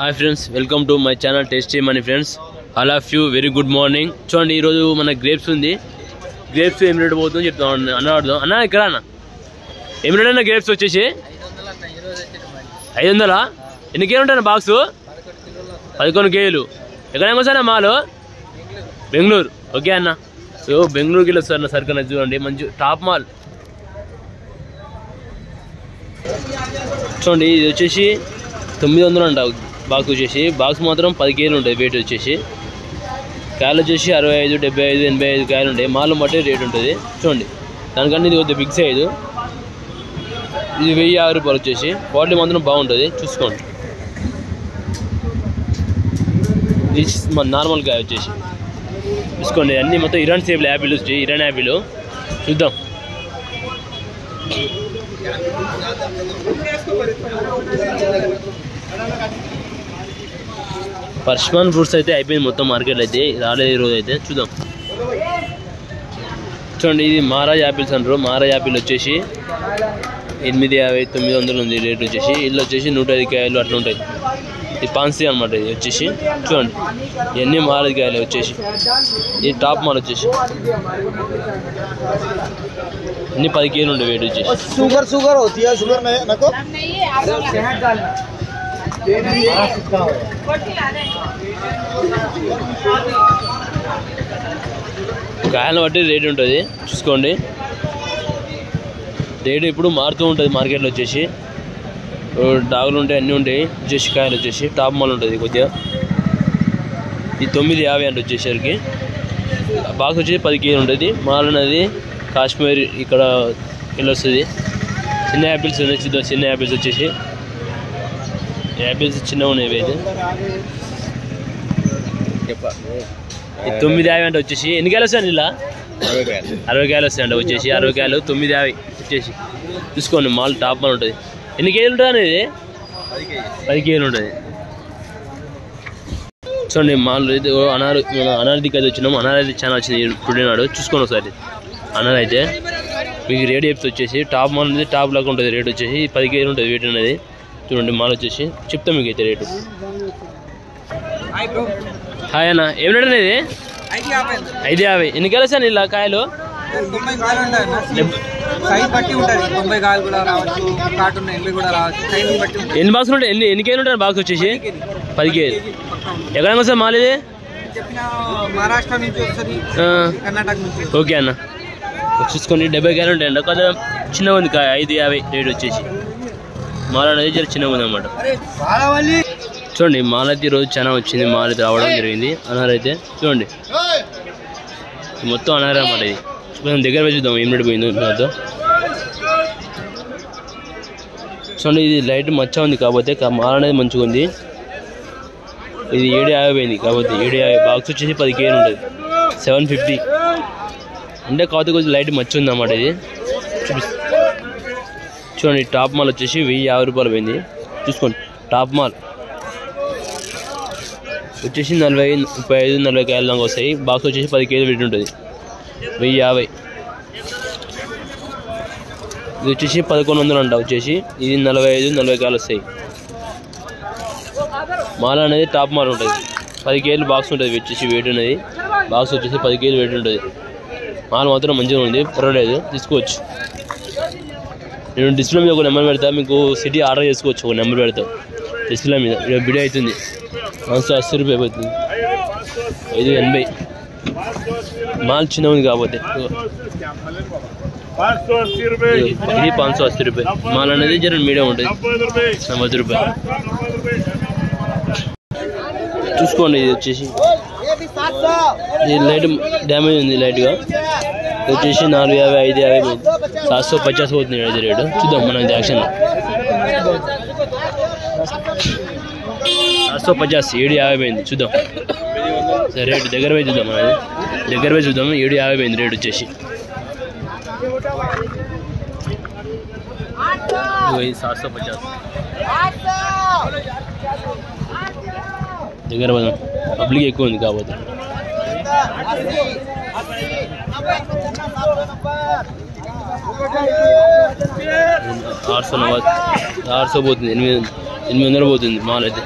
Hi friends, welcome to my channel tasty money friends. All of you very good morning. చూడండి, ఈరోజు మన grapes ఉంది. Grapes ఏం rate పోతుందో చెప్తాను అన్న. అడుగుదాం అన్న, ఇక్కడ అన్న ఏం రేట్ అన్న? గ్రేప్స్ వచ్చేసి 500. ఎన్ని కేజీలు ఉంటాయి బాక్స్? 11 కేజీలు. ఎక్కడేమో వస్తానా మాలు? బెంగళూరు. ఓకే అన్న. సో బెంగళూరుకి వెళ్ళి వస్తారు అన్న సరుకు. చూడండి, మంచి టాప్ మాల్. చూడండి, ఇది వచ్చేసి 900 అంట బాక్స్ వచ్చేసి. బాక్స్ మాత్రం 10 కేజీలు ఉంటాయి వెయిట్ వచ్చేసి. కాయలు వచ్చేసి 65, 75, 85 కాయలు ఉంటాయి. మాలు బట్టి రేట్ ఉంటుంది. చూడండి, దానికన్నా ఇది కొద్దిగా బిగ్ సైజు. ఇది 1050 రూపాయలు వచ్చేసి. క్వాలిటీ మాత్రం బాగుంటుంది, చూసుకోండి. ఇది మన నార్మల్ కాయ వచ్చేసి చూసుకోండి. అన్నీ మొత్తం ఇరాన్ సేపులు యాపిల్ వచ్చి ఇరాన్ యాపిల్. చూద్దాం. పర్షిమన్ ఫ్రూట్స్ అయితే అయిపోయింది మొత్తం మార్కెట్లో అయితే, రాలేదు ఈరోజు అయితే. చూద్దాం. చూడండి, ఇది మహారాజ్ యాపిల్స్ అంటారు. మహారాజ్ యాపిల్ వచ్చేసి 850, 900 ఉంది రేట్ వచ్చేసి. ఇల్లు వచ్చేసి 105 కాయలు అట్లా ఉంటాయి. ఇది పాన్సీ అనమాట. ఇది వచ్చేసి చూడండి, ఇవన్నీ మహారాజ్ కాయలు వచ్చేసి. ఇది టాప్ మాల్ వచ్చేసి అన్ని 10 కేజీలు ఉండే వెయిట్ వచ్చేసి. కాయలను బట్టి రేట్ ఉంటుంది, చూసుకోండి. రేటు ఇప్పుడు మారుతూ ఉంటుంది మార్కెట్లో వచ్చేసి. డాగులు ఉంటాయి, అన్నీ ఉంటాయి వచ్చేసి. కాయలు వచ్చేసి టాప్ మాల్ ఉంటుంది కొద్దిగా. ఇది 950 అంటే వచ్చేసరికి. బాక్స్ వచ్చేసి 10 కేజీలు ఉంటుంది. మాల్ అనేది కాశ్మీర్ ఇక్కడ వెళ్ళి వస్తుంది. చిన్న యాపిల్స్ ఉన్నాయి, చూద్దాం. చిన్న యాపిల్స్ వచ్చేసి యాపిల్స్ చిన్నగా ఉన్నాయి అయితే. 950 అంటే వచ్చేసి. ఎన్ని కాయలు వస్తాయండి ఇలా? 60 కాయలు వస్తాయండి వచ్చేసి. 60 కాయలు 950 వచ్చేసి. చూసుకోండి, మాల్ టాప్ మాల్ ఉంటుంది. ఎన్ని కేజీలు ఉంటుంది అనేది? 10 కేజీలు ఉంటుంది. చూడండి, మాల్ అయితే అనారదికి అయితే వచ్చినాము. అనారది చాలా వచ్చింది ఇప్పుడు నాడు. చూసుకోండి ఒకసారి. అనార అయితే మీకు రేట్ చెప్తే వచ్చేసి టాప్ మాల్ అనేది టాప్ లాగా ఉంటుంది రేట్ వచ్చేసి. 10 కేజీలు ఉంటుంది వెయిట్ అనేది. చూడండి, మాల్ వచ్చేసి చెప్తాం మీకు అయితే రేటు. హాయ్ అన్న, ఏం రేట్ అనేది? 550. ఎన్ని కాయలు వస్తాయి ఇలా కాయలు? 90 కాయలు ఉంటాయి. సైజ్ బట్టి ఉంటుంది. 90 కాయలు కూడా రావచ్చు, కాటన్ 80 కూడా రావచ్చు. సైజ్ బట్టి. ఎన్ని బాక్సులు ఉంటాయి? ఎన్ని కేజీలు ఉంటాయి బాక్స్ వచ్చేసి? 10 కేజీలు. ఎక్కడ వస్తుంది మాల్ ఇది? చెప్పిన మహారాష్ట్ర నుంచి వస్తుంది, కర్ణాటక నుంచి. ఓకే అన్న, చూసుకోండి. 70 కాయలు ఉంటాయండి. కదా చిన్నగా ఉంది కాయ. 550 రేట్ వచ్చేసి. మాల్ అనేది చాలా చిన్నగా ఉంది అన్నమాట. చూడండి, మాల్ అయితే ఈరోజు చాలా వచ్చింది. మాల్ అయితే రావడం జరిగింది. అనార అయితే చూడండి, మొత్తం అనార అన్నమాట. ఇది కొంచెం దగ్గర పోయి చూద్దాం ఏం రేటు పోయిందో నాతో. చూడండి, ఇది లైట్ మచ్చ ఉంది కాకపోతే మాల్ అనేది మంచిగా ఉంది. ఇది 750 పోయింది కాబట్టి 750. బాక్స్ వచ్చేసి 10 కేజీలు ఉంటుంది. 750 అంటే కాకపోతే కొంచెం లైట్ మచ్చ ఉంది అన్నమాట. ఇది చూడండి, టాప్ మాల్ వచ్చేసి 1050 రూపాయలు పోయింది. చూసుకోండి, టాప్ మాల్ వచ్చేసి 40, 35, 40 కాయలు దాకా వస్తాయి. బాక్స్ వచ్చేసి 10 కేజీలు వెయిట్ ఉంటుంది. 1050. ఇది వచ్చేసి 1100 అంట వచ్చేసి. ఇది 45, 40 కాయలు వస్తాయి. మాల్ అనేది టాప్ మాల్ ఉంటుంది. 10 కేజీలు బాక్స్ ఉంటుంది వచ్చేసి వెయిట్ అనేది. బాక్స్ వచ్చేసి 10 కేజీలు వెయిట్ ఉంటుంది. మాల్ మాత్రం మంచిగా ఉంది, పర్వాలేదు, తీసుకోవచ్చు. నేను డిస్ప్లే మీద ఒక నెంబర్ పెడతా, మీకు సిటీ ఆర్డర్ చేసుకోవచ్చు. ఒక నెంబర్ పెడతా డిస్ప్లే మీద. బిడి అవుతుంది 580 రూపాయలు అవుతుంది. 580. మాల్ చిన్న ఉంది కాకపోతే. ఇది 580 రూపాయలు. మాల్ అనేది జర మీడియం ఉంటుంది, 90 రూపాయలు. చూసుకోండి, ఇది వచ్చేసి ఇది లైట్ డ్యామేజ్ ఉంది లైట్గా. ఇది వచ్చేసి 450, 550 750 పోతుంది అది రేటు. చూద్దాం మనం ఇది యాక్షన్. 750, 750 పోయింది. చూద్దాం సరే రేటు దగ్గర పోయి చూద్దాం. మనది దగ్గర పోయి చూద్దాం. 750 పోయింది రేటు వచ్చేసి. 750 దగ్గర పోదాం. పబ్లిక్ ఎక్కువ ఉంది కాబట్టి. 800 పోతుంది, 800 పోతుంది మాల్ అయితే.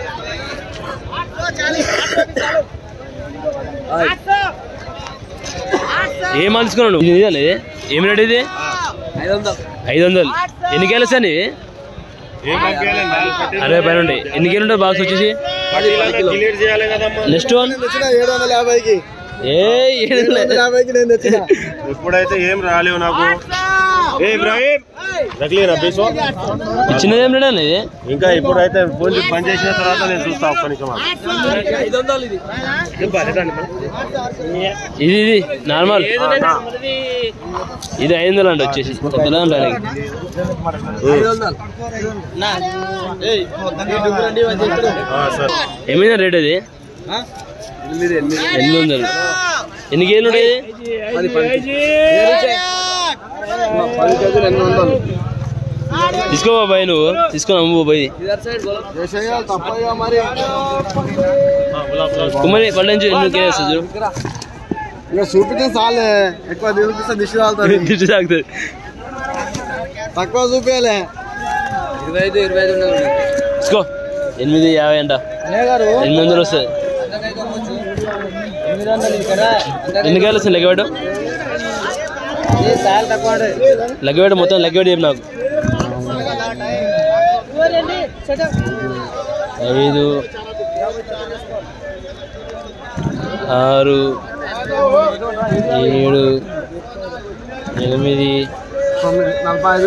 ఏం మలుచుకున్నాడు ఇది? ఏమి రేట్ ఇది? 500. ఎన్ని కేలు వస్తాయి? 60 పైన ఉంటాయి. ఎన్ని కేలు ఉంటాయి బాక్స్ వచ్చేసి? నెక్స్ట్ వన్ 750కి. ఇప్పుడైతే ఏం రాలేవు నాకు. ఇచ్చినది ఏం రేట్ అనేది? ఇంకా ఇప్పుడైతే ఫోన్ పని చేసిన తర్వాత నేను చూస్తా. ఒక్క నిమిషం. ఇది నార్మల్. ఇది 500 అండి వచ్చేసి. ఏమైనా రేట్ అది? 800. ఎన్ని కేజీలు ఉంటాయి? 10 కేజీలు 800. తీసుకో బాబాయ్, నువ్వు తీసుకొని అమ్ము బాబాయ్. కుమ్మరి పళ్ళ నుంచి ఎన్ని కేజీ వస్తుంది? ఇంకా చూపితే చాలే, ఎక్కువ చూపిస్తే దిష్టి తాగుతుంది. దిష్టి తాగుతుంది. తక్కువ చూపించాలి. 25 తీసుకో. 850 అంట. 800 వస్తుంది. ఎన్ని కేజీలు వస్తుంది లెక్క పెట్టు? లెక్క పెట్టు, మొత్తం లెక్క పెట్టి చెప్పు నాకు. 5, 6, 7, 8, 45.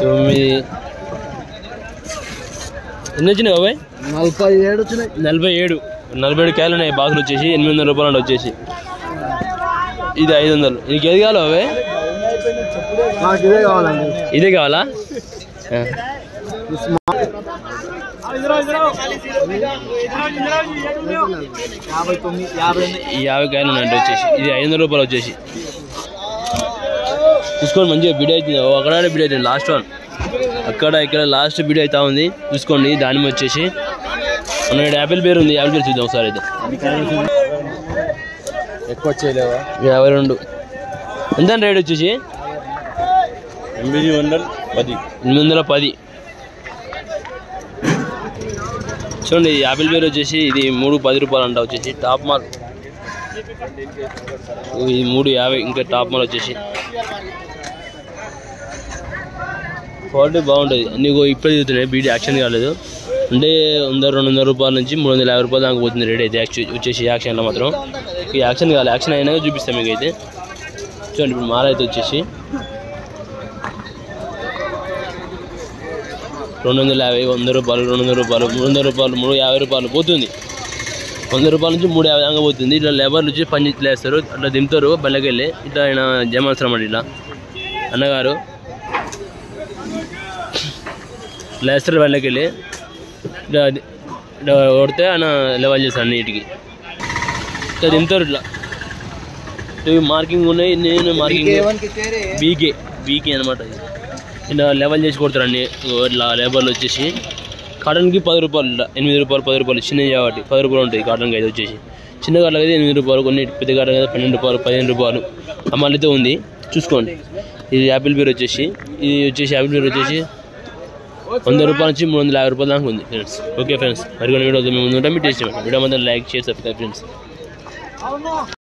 9. ఎన్ని వచ్చినాయి బాబాయ్? 47 వచ్చినాయి. 47 కేజీలు ఉన్నాయి బాక్సులు వచ్చేసి. 800 రూపాయలు అండి వచ్చేసి. ఇది 500. నీకు ఏది కావాలి బాబాయ్? నాకు ఇదే కావాలండి. ఇదే కావాలా? 50 కేజీలు ఉన్నాయండి వచ్చేసి. ఇది 500 రూపాయలు వచ్చేసి. చూసుకోండి, మంచిగా బిడ్ అవుతుంది. అక్కడ బిడ్ అవుతుంది. లాస్ట్ వన్ అక్కడ ఇక్కడ లాస్ట్ బిడ్ అవుతా ఉంది. చూసుకోండి. దానిమ్మ వచ్చేసి మన యాపిల్ పేరు ఉంది. యాపిల్ పేరు చూద్దాం ఒకసారి. అయితే ఎక్కువ చేయలేవా? 52. ఎంత రేట్ వచ్చేసి? 810. చూడండి, యాపిల్ పేరు వచ్చేసి ఇది 310 రూపాయలు అంట వచ్చేసి. టాప్ మాల్ ఇది 350. ఇంకా టాప్ మాల్ వచ్చేసి క్వాలిటీ బాగుంటుంది. అన్ని ఇప్పుడే చూస్తున్నాయి. బీడీ యాక్షన్ కాలేదు అంటే 100-200 రూపాయల నుంచి 350 రూపాయలు దాకా పోతుంది రేట్ అయితే. వచ్చేసి యాక్షన్లో మాత్రం ఈ యాక్షన్ కావాలి. యాక్షన్ అయినాక చూపిస్తాం మీకు అయితే. చూడండి, ఇప్పుడు మాల అయితే వచ్చేసి 250, 100 రూపాయలు, 200 రూపాయలు, 300 రూపాయలు, 350 రూపాయలు పోతుంది. 100 రూపాయల నుంచి 350 దాకా పోతుంది. ఇట్లా లేబర్లు వచ్చి పని చేస్తారు. అట్లా దింపుతారు బండ్లకి వెళ్ళి. ఇట్లా ఆయన జమాల్సరం అండి. ఇట్లా అన్నగారు ఇట్లా వేస్తారు బండ్లకి వెళ్ళి. ఇట్లా కొడితే ఆయన లెవెల్ చేస్తాడు నీటికి. ఇట్లా దింపుతారు. ఇట్లా మార్కింగ్ ఉన్నాయి. నేను మార్కింగ్ బీకే అనమాట. ఇలా లెవెల్ చేసి కొడతారు అన్ని. ఇట్లా లేబర్లు వచ్చేసి కాటన్కి 10 రూపాయలు, 8 రూపాయలు, 10 రూపాయలు. చిన్నవి కాబట్టి 10 రూపాయలు ఉంటుంది కాటన్కి అయితే వచ్చేసి. చిన్న కాటన్కి అయితే 8 రూపాయలు, కొన్ని పెద్ద కాటన్ అయితే 12 రూపాయలు, 15 రూపాయలు అమ్మాలైతే ఉంది. చూసుకోండి. ఇది యాపిల్ పేరు వచ్చేసి. ఇది వచ్చేసి యాపిల్ పేరు వచ్చేసి 100 రూపాయల నుంచి 350 రూపాయల దాకా ఉంది ఫ్రెండ్స్. ఓకే ఫ్రెండ్స్, మరికొన్ని వీడియోతో మేము ముందు ఉంటాం. మీ టేస్ట్ వీడియో మాత్రం లైక్, షేర్, సబ్స్క్రైబ్ ఫ్రెండ్స్.